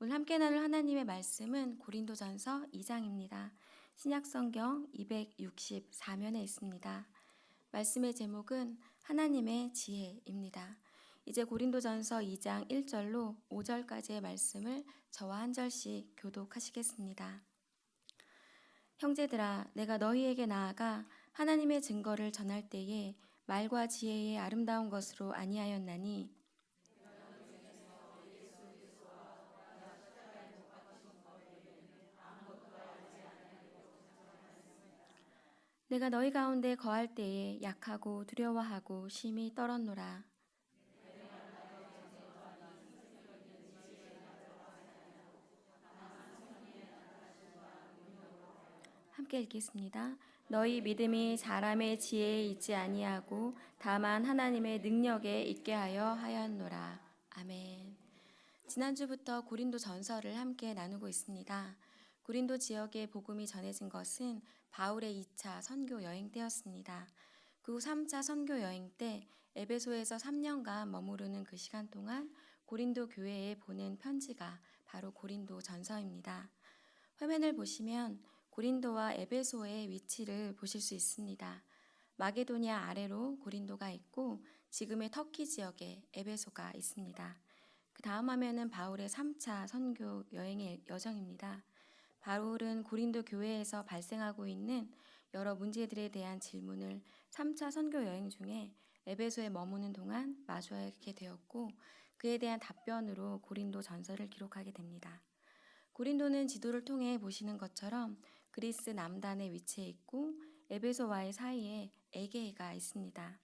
오늘 함께 나눌 하나님의 말씀은 고린도전서 2장입니다. 신약성경 264면에 있습니다. 말씀의 제목은 하나님의 지혜입니다. 이제 고린도전서 2장 1절로 5절까지의 말씀을 저와 한 절씩 교독하시겠습니다. 형제들아, 내가 너희에게 나아가 하나님의 증거를 전할 때에 말과 지혜의 아름다운 것으로 아니하였나니 내가 너희 가운데 거할 때에 약하고 두려워하고 심히 떨었노라. 함께 읽겠습니다. 너희 믿음이 사람의 지혜에 있지 아니하고 다만 하나님의 능력에 있게 하였노라. 아멘. 지난주부터 고린도 전서를 함께 나누고 있습니다. 고린도 지역에 복음이 전해진 것은 바울의 2차 선교 여행 때였습니다. 그 후 3차 선교 여행 때 에베소에서 3년간 머무르는 그 시간 동안 고린도 교회에 보낸 편지가 바로 고린도 전서입니다. 화면을 보시면 고린도와 에베소의 위치를 보실 수 있습니다. 마게도니아 아래로 고린도가 있고 지금의 터키 지역에 에베소가 있습니다. 그 다음 화면은 바울의 3차 선교 여행의 여정입니다. 바울은 고린도 교회에서 발생하고 있는 여러 문제들에 대한 질문을 3차 선교 여행 중에 에베소에 머무는 동안 마주하게 되었고 그에 대한 답변으로 고린도 전서를 기록하게 됩니다. 고린도는 지도를 통해 보시는 것처럼 그리스 남단에 위치해 있고 에베소와의 사이에 에게해가 있습니다.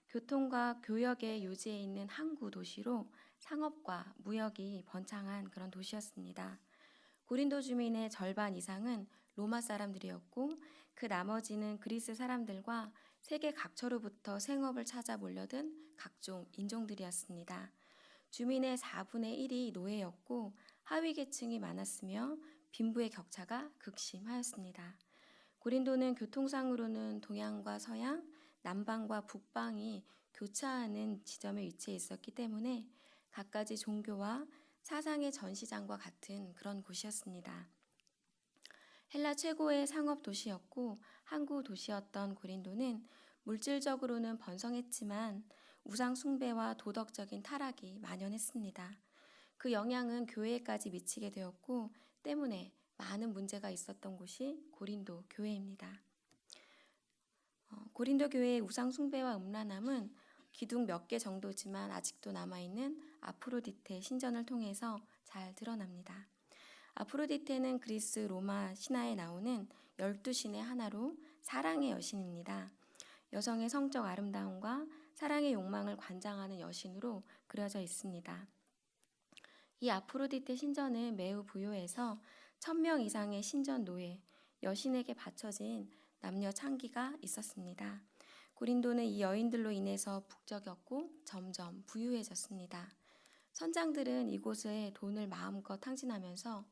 교통과 교역의 요지에 있는 항구 도시로 상업과 무역이 번창한 그런 도시였습니다. 고린도 주민의 절반 이상은 로마 사람들이었고 그 나머지는 그리스 사람들과 세계 각처로부터 생업을 찾아 몰려든 각종 인종들이었습니다. 주민의 4분의 1이 노예였고 하위 계층이 많았으며 빈부의 격차가 극심하였습니다. 고린도는 교통상으로는 동양과 서양, 남방과 북방이 교차하는 지점에 위치해 있었기 때문에 갖가지 종교와 사상의 전시장과 같은 그런 곳이었습니다. 헬라 최고의 상업 도시였고 항구 도시였던 고린도는 물질적으로는 번성했지만 우상 숭배와 도덕적인 타락이 만연했습니다. 그 영향은 교회에까지 미치게 되었고 때문에 많은 문제가 있었던 곳이 고린도 교회입니다. 고린도 교회의 우상 숭배와 음란함은 기둥 몇 개 정도지만 아직도 남아있는 아프로디테 신전을 통해서 잘 드러납니다. 아프로디테는 그리스 로마 신화에 나오는 12신의 하나로 사랑의 여신입니다. 여성의 성적 아름다움과 사랑의 욕망을 관장하는 여신으로 그려져 있습니다. 이 아프로디테 신전은 매우 부유해서 1000명 이상의 신전 노예, 여신에게 바쳐진 남녀 창기가 있었습니다. 고린도는 이 여인들로 인해서 북적였고 점점 부유해졌습니다. 선장들은 이곳에 돈을 마음껏 탕진하면서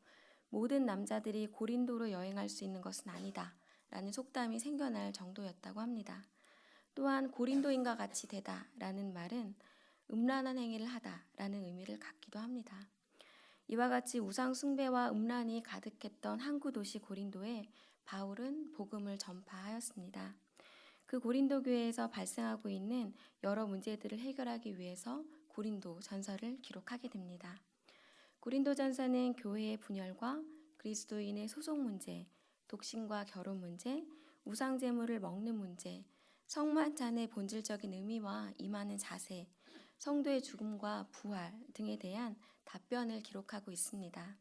모든 남자들이 고린도로 여행할 수 있는 것은 아니다 라는 속담이 생겨날 정도였다고 합니다. 또한 고린도인과 같이 되다 라는 말은 음란한 행위를 하다 라는 의미를 갖기도 합니다. 이와 같이 우상 숭배와 음란이 가득했던 항구 도시 고린도에 바울은 복음을 전파하였습니다. 그 고린도 교회에서 발생하고 있는 여러 문제들을 해결하기 위해서 고린도 전서를 기록하게 됩니다. 고린도 전서는 교회의 분열과 그리스도인의 소속 문제, 독신과 결혼 문제, 우상 제물을 먹는 문제, 성만찬의 본질적인 의미와 임하는 자세, 성도의 죽음과 부활 등에 대한 답변을 기록하고 있습니다.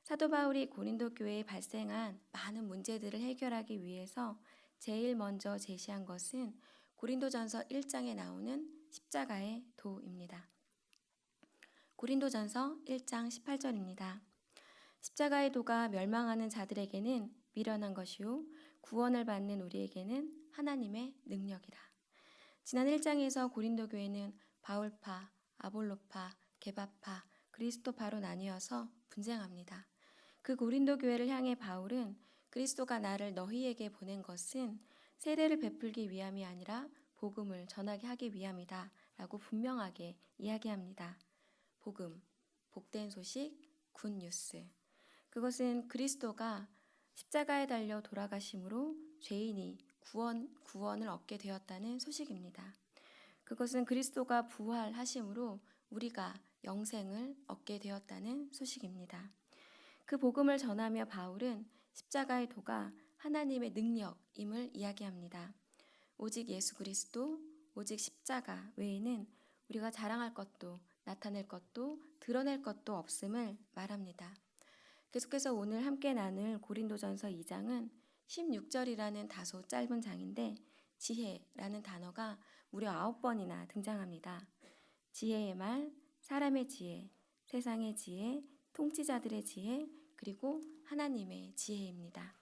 사도 바울이 고린도 교회에 발생한 많은 문제들을 해결하기 위해서 제일 먼저 제시한 것은 고린도전서 1장에 나오는 십자가의 도입니다. 고린도전서 1장 18절입니다. 십자가의 도가 멸망하는 자들에게는 미련한 것이요 구원을 받는 우리에게는 하나님의 능력이라. 지난 1장에서 고린도 교회는 바울파, 아볼로파, 게바파, 그리스도파로 나뉘어서 분쟁합니다. 그 고린도 교회를 향해 바울은 그리스도가 나를 너희에게 보낸 것은 세례를 베풀기 위함이 아니라 복음을 전하게 하기 위함이다 라고 분명하게 이야기합니다. 복음, 복된 소식, 굿뉴스. 그것은 그리스도가 십자가에 달려 돌아가심으로 죄인이 구원을 얻게 되었다는 소식입니다. 그것은 그리스도가 부활하심으로 우리가 영생을 얻게 되었다는 소식입니다. 그 복음을 전하며 바울은 십자가의 도가 하나님의 능력임을 이야기합니다. 오직 예수 그리스도, 오직 십자가 외에는 우리가 자랑할 것도 나타낼 것도 드러낼 것도 없음을 말합니다. 계속해서 오늘 함께 나눌 고린도전서 2장은 16절이라는 다소 짧은 장인데 지혜라는 단어가 무려 9번이나 등장합니다. 지혜의 말, 사람의 지혜, 세상의 지혜, 통치자들의 지혜, 그리고 하나님의 지혜입니다.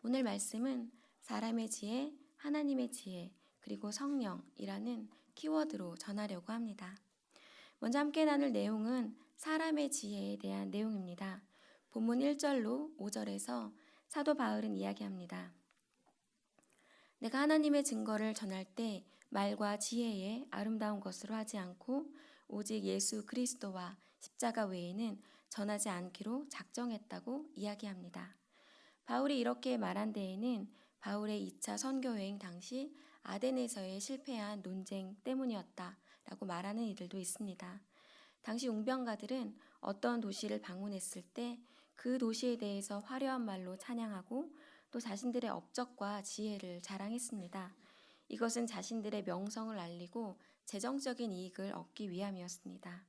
오늘 말씀은 사람의 지혜, 하나님의 지혜, 그리고 성령이라는 키워드로 전하려고 합니다. 먼저 함께 나눌 내용은 사람의 지혜에 대한 내용입니다. 본문 1절로 5절에서 사도 바울은 이야기합니다. 내가 하나님의 증거를 전할 때 말과 지혜에 아름다운 것으로 하지 않고 오직 예수 그리스도와 십자가 외에는 전하지 않기로 작정했다고 이야기합니다. 바울이 이렇게 말한 데에는 바울의 2차 선교여행 당시 아덴에서의 실패한 논쟁 때문이었다라고 말하는 이들도 있습니다. 당시 웅변가들은 어떤 도시를 방문했을 때 그 도시에 대해서 화려한 말로 찬양하고 또 자신들의 업적과 지혜를 자랑했습니다. 이것은 자신들의 명성을 알리고 재정적인 이익을 얻기 위함이었습니다.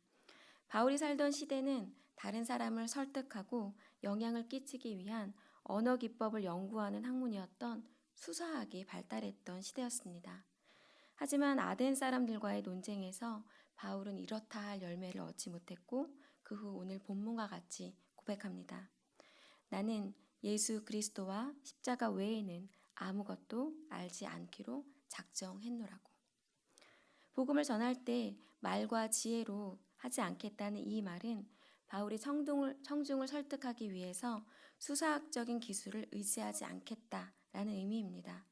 바울이 살던 시대는 다른 사람을 설득하고 영향을 끼치기 위한 언어 기법을 연구하는 학문이었던 수사학이 발달했던 시대였습니다. 하지만 아덴 사람들과의 논쟁에서 바울은 이렇다 할 열매를 얻지 못했고 그 후 오늘 본문과 같이 고백합니다. 나는 예수 그리스도와 십자가 외에는 아무것도 알지 않기로 작정했노라고. 복음을 전할 때 말과 지혜로 하지 않겠다는 이 말은 바울이 청중을 설득하기 위해서 수사학적인 기술을 의지하지 않겠다라는 의미입니다.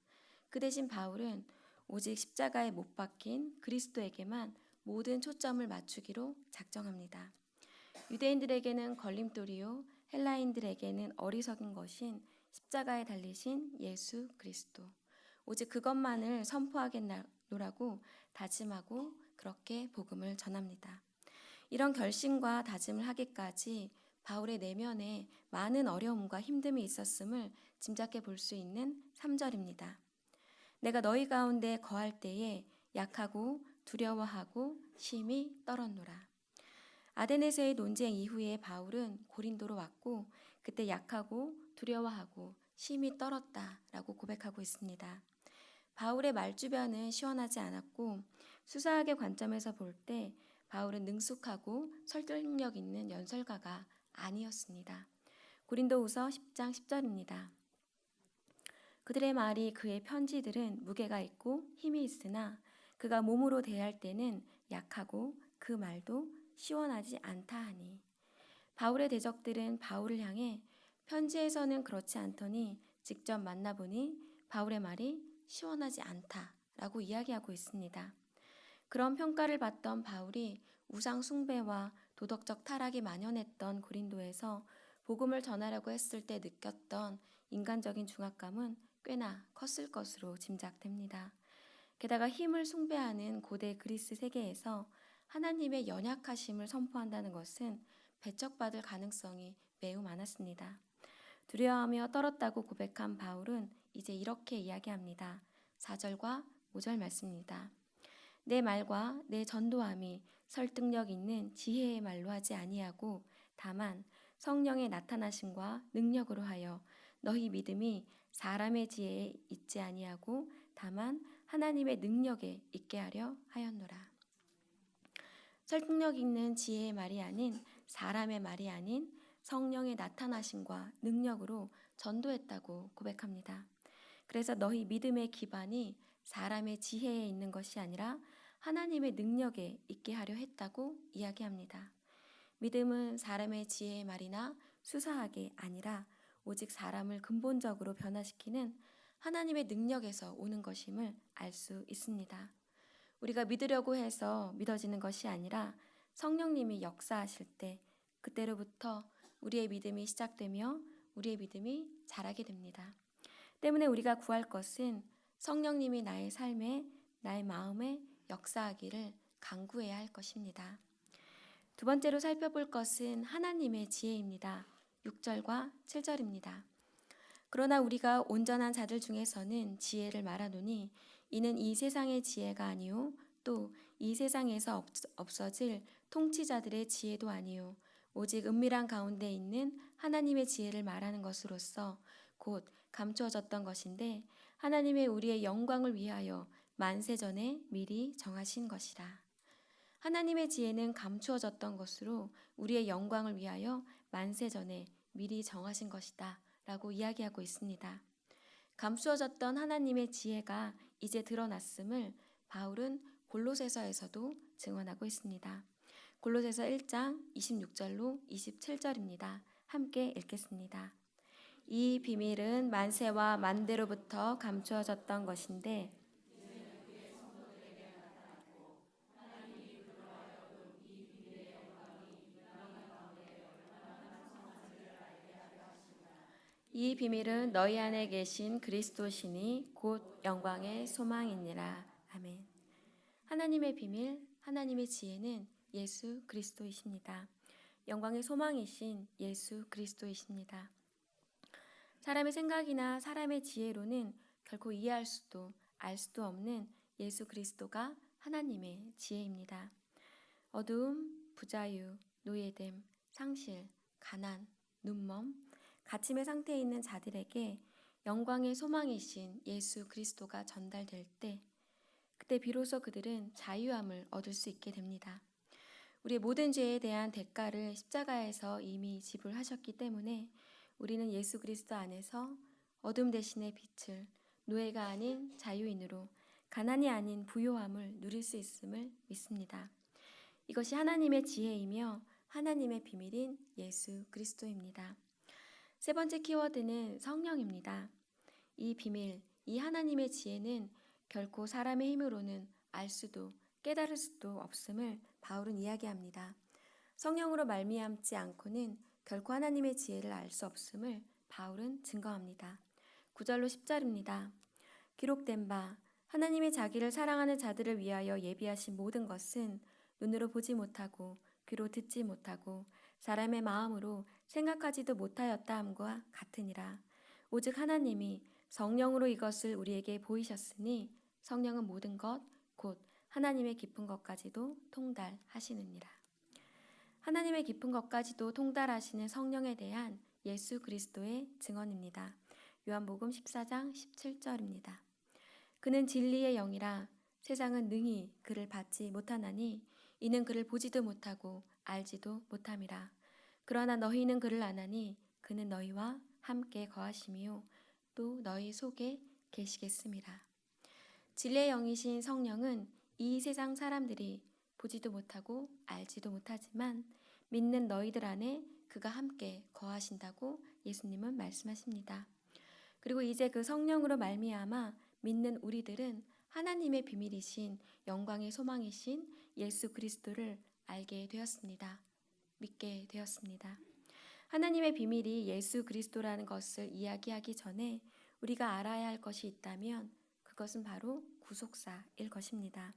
그 대신 바울은 오직 십자가에 못 박힌 그리스도에게만 모든 초점을 맞추기로 작정합니다. 유대인들에게는 걸림돌이요 헬라인들에게는 어리석은 것인 십자가에 달리신 예수 그리스도. 오직 그것만을 선포하겠노라고 다짐하고 그렇게 복음을 전합니다. 이런 결심과 다짐을 하기까지 바울의 내면에 많은 어려움과 힘듦이 있었음을 짐작해 볼 수 있는 3절입니다. 내가 너희 가운데 거할 때에 약하고 두려워하고 심히 떨었노라. 아덴에서의 논쟁 이후에 바울은 고린도로 왔고 그때 약하고 두려워하고 심히 떨었다라고 고백하고 있습니다. 바울의 말주변은 시원하지 않았고 수사학의 관점에서 볼 때 바울은 능숙하고 설득력 있는 연설가가 아니었습니다. 고린도후서 10장 10절입니다. 그들의 말이 그의 편지들은 무게가 있고 힘이 있으나 그가 몸으로 대할 때는 약하고 그 말도 시원하지 않다 하니. 바울의 대적들은 바울을 향해 편지에서는 그렇지 않더니 직접 만나보니 바울의 말이 시원하지 않다라고 이야기하고 있습니다. 그런 평가를 받던 바울이 우상 숭배와 도덕적 타락이 만연했던 고린도에서 복음을 전하려고 했을 때 느꼈던 인간적인 중압감은 꽤나 컸을 것으로 짐작됩니다. 게다가 힘을 숭배하는 고대 그리스 세계에서 하나님의 연약하심을 선포한다는 것은 배척받을 가능성이 매우 많았습니다. 두려워하며 떨었다고 고백한 바울은 이제 이렇게 이야기합니다. 4절과 5절 말씀입니다. 내 말과 내 전도함이 설득력 있는 지혜의 말로 하지 아니하고 다만 성령의 나타나심과 능력으로 하여 너희 믿음이 사람의 지혜에 있지 아니하고 다만 하나님의 능력에 있게 하려 하였노라. 설득력 있는 지혜의 말이 아닌 사람의 말이 아닌 성령의 나타나심과 능력으로 전도했다고 고백합니다. 그래서 너희 믿음의 기반이 사람의 지혜에 있는 것이 아니라 하나님의 능력에 있게 하려 했다고 이야기합니다. 믿음은 사람의 지혜의 말이나 수사학이 아니라 오직 사람을 근본적으로 변화시키는 하나님의 능력에서 오는 것임을 알 수 있습니다. 우리가 믿으려고 해서 믿어지는 것이 아니라 성령님이 역사하실 때 그때로부터 우리의 믿음이 시작되며 우리의 믿음이 자라게 됩니다. 때문에 우리가 구할 것은 성령님이 나의 삶에, 나의 마음에 역사하기를 간구해야 할 것입니다. 두 번째로 살펴볼 것은 하나님의 지혜입니다. 6절과 7절입니다. 그러나 우리가 온전한 자들 중에서는 지혜를 말하노니 이는 이 세상의 지혜가 아니요 또 이 세상에서 없어질 통치자들의 지혜도 아니요 오직 은밀한 가운데 있는 하나님의 지혜를 말하는 것으로서 곧 감추어졌던 것인데 하나님의 우리의 영광을 위하여 만세전에 미리 정하신 것이라. 하나님의 지혜는 감추어졌던 것으로 우리의 영광을 위하여 만세전에 미리 정하신 것이다 라고 이야기하고 있습니다. 감추어졌던 하나님의 지혜가 이제 드러났음을 바울은 골로새서에서도 증언하고 있습니다. 골로새서 1장 26절로 27절입니다. 함께 읽겠습니다. 이 비밀은 만세와 만대로부터 감추어졌던 것인데 이 비밀은 너희 안에 계신 그리스도시니 곧 영광의 소망이니라. 아멘. 하나님의 비밀, 하나님의 지혜는 예수 그리스도이십니다. 영광의 소망이신 예수 그리스도이십니다. 사람의 생각이나 사람의 지혜로는 결코 이해할 수도 알 수도 없는 예수 그리스도가 하나님의 지혜입니다. 어두움, 부자유, 노예됨, 상실, 가난, 눈먼, 갇힘의 상태에 있는 자들에게 영광의 소망이신 예수 그리스도가 전달될 때 그때 비로소 그들은 자유함을 얻을 수 있게 됩니다. 우리의 모든 죄에 대한 대가를 십자가에서 이미 지불하셨기 때문에 우리는 예수 그리스도 안에서 어둠 대신의 빛을 노예가 아닌 자유인으로 가난이 아닌 부요함을 누릴 수 있음을 믿습니다. 이것이 하나님의 지혜이며 하나님의 비밀인 예수 그리스도입니다. 세 번째 키워드는 성령입니다. 이 비밀, 이 하나님의 지혜는 결코 사람의 힘으로는 알 수도 깨달을 수도 없음을 바울은 이야기합니다. 성령으로 말미암지 않고는 결코 하나님의 지혜를 알 수 없음을 바울은 증거합니다. 9절로 10절입니다. 기록된 바 하나님이 자기를 사랑하는 자들을 위하여 예비하신 모든 것은 눈으로 보지 못하고 귀로 듣지 못하고 사람의 마음으로 생각하지도 못하였다 함과 같으니라. 오직 하나님이 성령으로 이것을 우리에게 보이셨으니 성령은 모든 것 곧 하나님의 깊은 것까지도 통달하시느니라. 하나님의 깊은 것까지도 통달하시는 성령에 대한 예수 그리스도의 증언입니다. 요한복음 14장 17절입니다. 그는 진리의 영이라 세상은 능히 그를 받지 못하나니 이는 그를 보지도 못하고 알지도 못함이라. 그러나 너희는 그를 아나니 그는 너희와 함께 거하심이요 또 너희 속에 계시겠음이라. 진리의 영이신 성령은 이 세상 사람들이 보지도 못하고 알지도 못하지만 믿는 너희들 안에 그가 함께 거하신다고 예수님은 말씀하십니다. 그리고 이제 그 성령으로 말미암아 믿는 우리들은 하나님의 비밀이신 영광의 소망이신 예수 그리스도를 알게 되었습니다. 믿게 되었습니다. 하나님의 비밀이 예수 그리스도라는 것을 이야기하기 전에 우리가 알아야 할 것이 있다면 그것은 바로 구속사일 것입니다.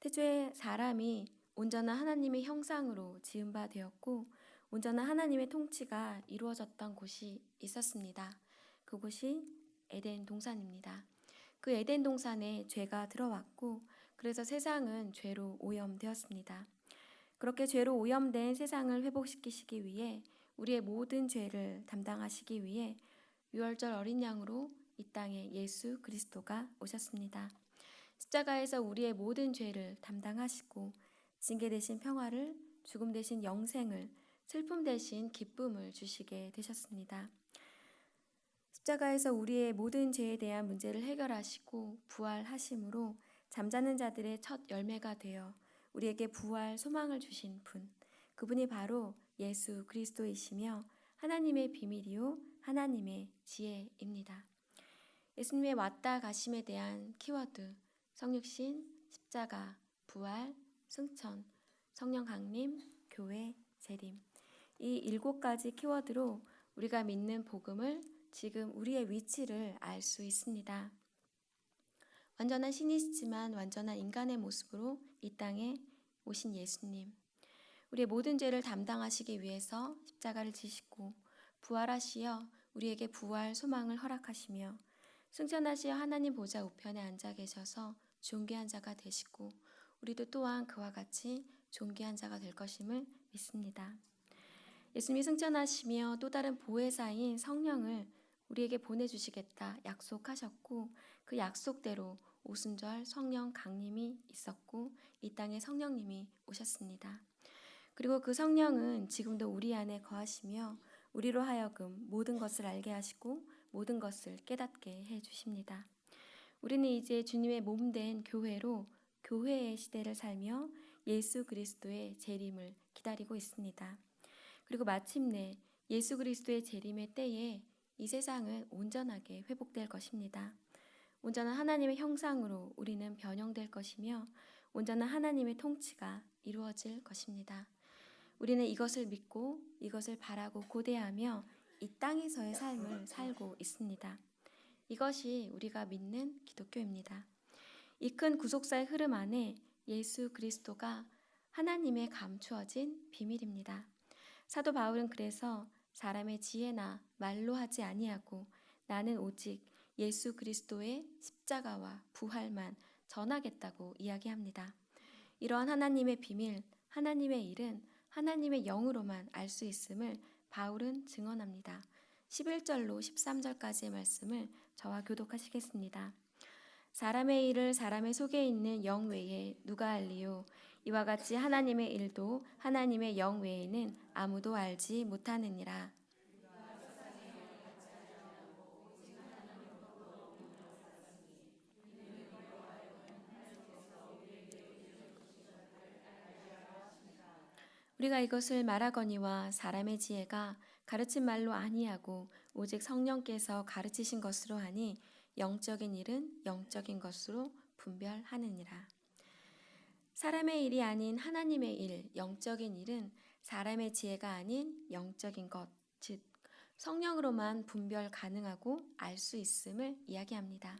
태초에 사람이 온전한 하나님의 형상으로 지은 바 되었고 온전한 하나님의 통치가 이루어졌던 곳이 있었습니다. 그곳이 에덴 동산입니다. 그 에덴 동산에 죄가 들어왔고 그래서 세상은 죄로 오염되었습니다. 그렇게 죄로 오염된 세상을 회복시키시기 위해 우리의 모든 죄를 담당하시기 위해 유월절 어린 양으로 이 땅에 예수 그리스도가 오셨습니다. 십자가에서 우리의 모든 죄를 담당하시고 징계 대신 평화를, 죽음 대신 영생을, 슬픔 대신 기쁨을 주시게 되셨습니다. 십자가에서 우리의 모든 죄에 대한 문제를 해결하시고 부활하심으로 잠자는 자들의 첫 열매가 되어 우리에게 부활 소망을 주신 분, 그분이 바로 예수 그리스도이시며 하나님의 비밀이요 하나님의 지혜입니다. 예수님의 왔다 가심에 대한 키워드, 성육신, 십자가, 부활, 승천, 성령 강림, 교회, 재림. 이 7가지 키워드로 우리가 믿는 복음을 지금 우리의 위치를 알 수 있습니다. 완전한 신이시지만 완전한 인간의 모습으로 이 땅에 오신 예수님. 우리의 모든 죄를 담당하시기 위해서 십자가를 지시고 부활하시어 우리에게 부활 소망을 허락하시며 승천하시어 하나님 보좌 우편에 앉아 계셔서 존귀한 자가 되시고 우리도 또한 그와 같이 존귀한 자가 될 것임을 믿습니다. 예수님이 승천하시며 또 다른 보혜사인 성령을 우리에게 보내주시겠다 약속하셨고 그 약속대로 오순절 성령 강림이 있었고 이 땅에 성령님이 오셨습니다. 그리고 그 성령은 지금도 우리 안에 거하시며 우리로 하여금 모든 것을 알게 하시고 모든 것을 깨닫게 해주십니다. 우리는 이제 주님의 몸된 교회로 교회의 시대를 살며 예수 그리스도의 재림을 기다리고 있습니다. 그리고 마침내 예수 그리스도의 재림의 때에 이 세상은 온전하게 회복될 것입니다. 온전한 하나님의 형상으로 우리는 변형될 것이며 온전한 하나님의 통치가 이루어질 것입니다. 우리는 이것을 믿고 이것을 바라고 고대하며 이 땅에서의 삶을 살고 있습니다. 이것이 우리가 믿는 기독교입니다. 이 큰 구속사의 흐름 안에 예수 그리스도가 하나님의 감추어진 비밀입니다. 사도 바울은 그래서 사람의 지혜나 말로 하지 아니하고 나는 오직 예수 그리스도의 십자가와 부활만 전하겠다고 이야기합니다. 이러한 하나님의 비밀, 하나님의 일은 하나님의 영으로만 알 수 있음을 바울은 증언합니다. 11절로 13절까지의 말씀을 저와 교독하시겠습니다. 사람의 일을 사람의 속에 있는 영 외에 누가 알리요? 이와 같이 하나님의 일도 하나님의 영 외에는 아무도 알지 못하느니라. 우리가 이것을 말하거니와 사람의 지혜가 가르친 말로 아니하고 오직 성령께서 가르치신 것으로 하니 영적인 일은 영적인 것으로 분별하느니라. 사람의 일이 아닌 하나님의 일, 영적인 일은 사람의 지혜가 아닌 영적인 것, 즉 성령으로만 분별 가능하고 알 수 있음을 이야기합니다.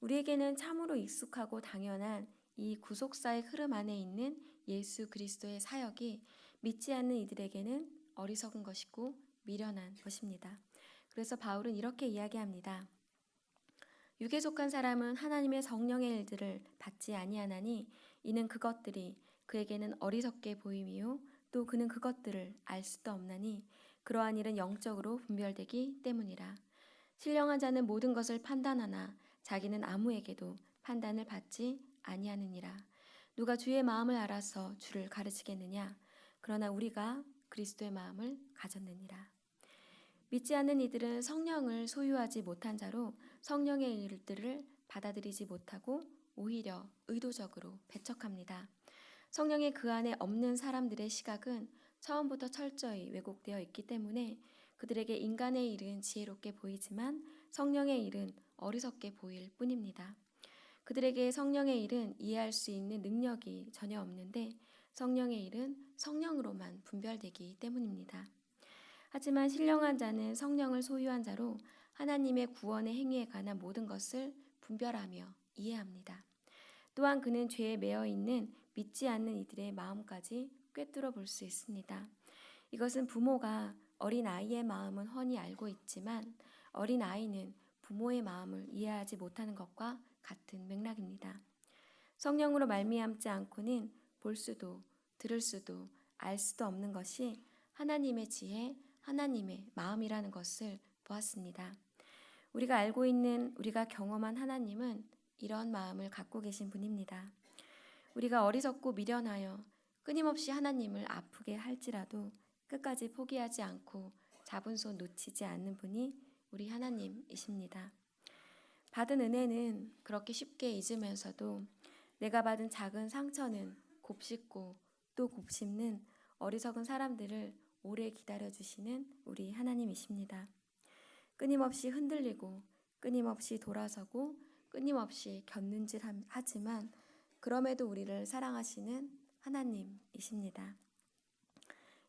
우리에게는 참으로 익숙하고 당연한 이 구속사의 흐름 안에 있는 예수 그리스도의 사역이 믿지 않는 이들에게는 어리석은 것이고 미련한 것입니다. 그래서 바울은 이렇게 이야기합니다. 육에 속한 사람은 하나님의 성령의 일들을 받지 아니하나니 이는 그것들이 그에게는 어리석게 보임이요 또 그는 그것들을 알 수도 없나니 그러한 일은 영적으로 분별되기 때문이라. 신령한 자는 모든 것을 판단하나 자기는 아무에게도 판단을 받지 아니하느니라. 누가 주의 마음을 알아서 주를 가르치겠느냐? 그러나 우리가 그리스도의 마음을 가졌느니라. 믿지 않는 이들은 성령을 소유하지 못한 자로 성령의 일들을 받아들이지 못하고 오히려 의도적으로 배척합니다. 성령이 그 안에 없는 사람들의 시각은 처음부터 철저히 왜곡되어 있기 때문에 그들에게 인간의 일은 지혜롭게 보이지만 성령의 일은 어리석게 보일 뿐입니다. 그들에게 성령의 일은 이해할 수 있는 능력이 전혀 없는데 성령의 일은 성령으로만 분별되기 때문입니다. 하지만 신령한 자는 성령을 소유한 자로 하나님의 구원의 행위에 관한 모든 것을 분별하며 이해합니다. 또한 그는 죄에 매여 있는 믿지 않는 이들의 마음까지 꿰뚫어 볼 수 있습니다. 이것은 부모가 어린 아이의 마음은 훤히 알고 있지만 어린 아이는 부모의 마음을 이해하지 못하는 것과 같은 맥락입니다. 성령으로 말미암지 않고는 볼 수도 들을 수도 알 수도 없는 것이 하나님의 지혜, 하나님의 마음이라는 것을 보았습니다. 우리가 알고 있는, 우리가 경험한 하나님은 이런 마음을 갖고 계신 분입니다. 우리가 어리석고 미련하여 끊임없이 하나님을 아프게 할지라도 끝까지 포기하지 않고 잡은 손 놓치지 않는 분이 우리 하나님이십니다. 받은 은혜는 그렇게 쉽게 잊으면서도 내가 받은 작은 상처는 곱씹고 또 곱씹는 어리석은 사람들을 오래 기다려주시는 우리 하나님이십니다. 끊임없이 흔들리고 끊임없이 돌아서고 끊임없이 곁눈질 하지만 그럼에도 우리를 사랑하시는 하나님이십니다.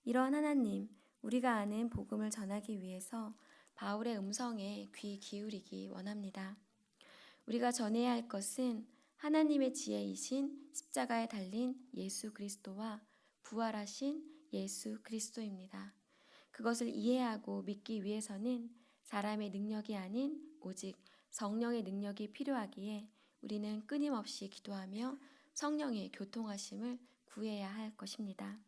이러한 하나님, 우리가 아는 복음을 전하기 위해서 바울의 음성에 귀 기울이기 원합니다. 우리가 전해야 할 것은 하나님의 지혜이신 십자가에 달린 예수 그리스도와 부활하신 예수 그리스도입니다. 그것을 이해하고 믿기 위해서는 사람의 능력이 아닌 오직 성령의 능력이 필요하기에 우리는 끊임없이 기도하며 성령의 교통하심을 구해야 할 것입니다.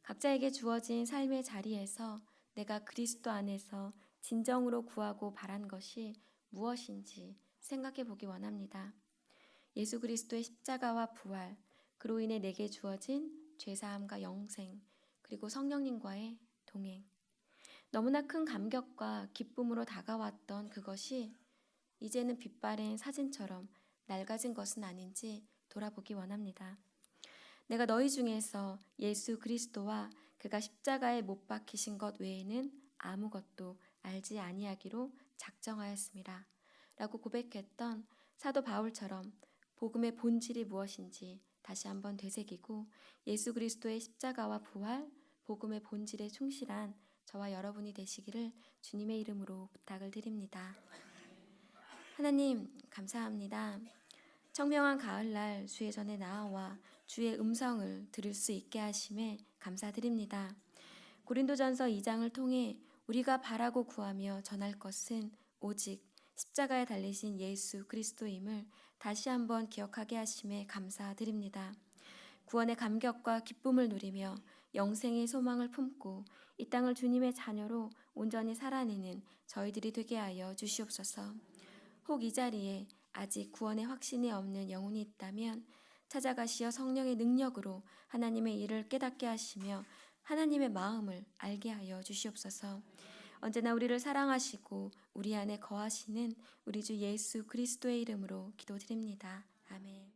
각자에게 주어진 삶의 자리에서 내가 그리스도 안에서 진정으로 구하고 바란 것이 무엇인지 생각해 보기 원합니다. 예수 그리스도의 십자가와 부활, 그로 인해 내게 주어진 죄사함과 영생, 그리고 성령님과의 동행. 너무나 큰 감격과 기쁨으로 다가왔던 그것이 이제는 빛바랜 사진처럼 낡아진 것은 아닌지 돌아보기 원합니다. 내가 너희 중에서 예수 그리스도와 그가 십자가에 못 박히신 것 외에는 아무것도 알지 아니하기로 작정하였습니다. 라고 고백했던 사도 바울처럼 복음의 본질이 무엇인지 다시 한번 되새기고 예수 그리스도의 십자가와 부활, 복음의 본질에 충실한 저와 여러분이 되시기를 주님의 이름으로 부탁을 드립니다. 하나님 감사합니다. 청명한 가을날 주의 전에 나아와 주의 음성을 들을 수 있게 하심에 감사드립니다. 고린도전서 2장을 통해 우리가 바라고 구하며 전할 것은 오직 십자가에 달리신 예수 그리스도임을 다시 한번 기억하게 하심에 감사드립니다. 구원의 감격과 기쁨을 누리며 영생의 소망을 품고 이 땅을 주님의 자녀로 온전히 살아내는 저희들이 되게 하여 주시옵소서. 혹 이 자리에 아직 구원의 확신이 없는 영혼이 있다면 찾아가시어 성령의 능력으로 하나님의 일을 깨닫게 하시며 하나님의 마음을 알게 하여 주시옵소서. 언제나 우리를 사랑하시고 우리 안에 거하시는 우리 주 예수 그리스도의 이름으로 기도드립니다. 아멘.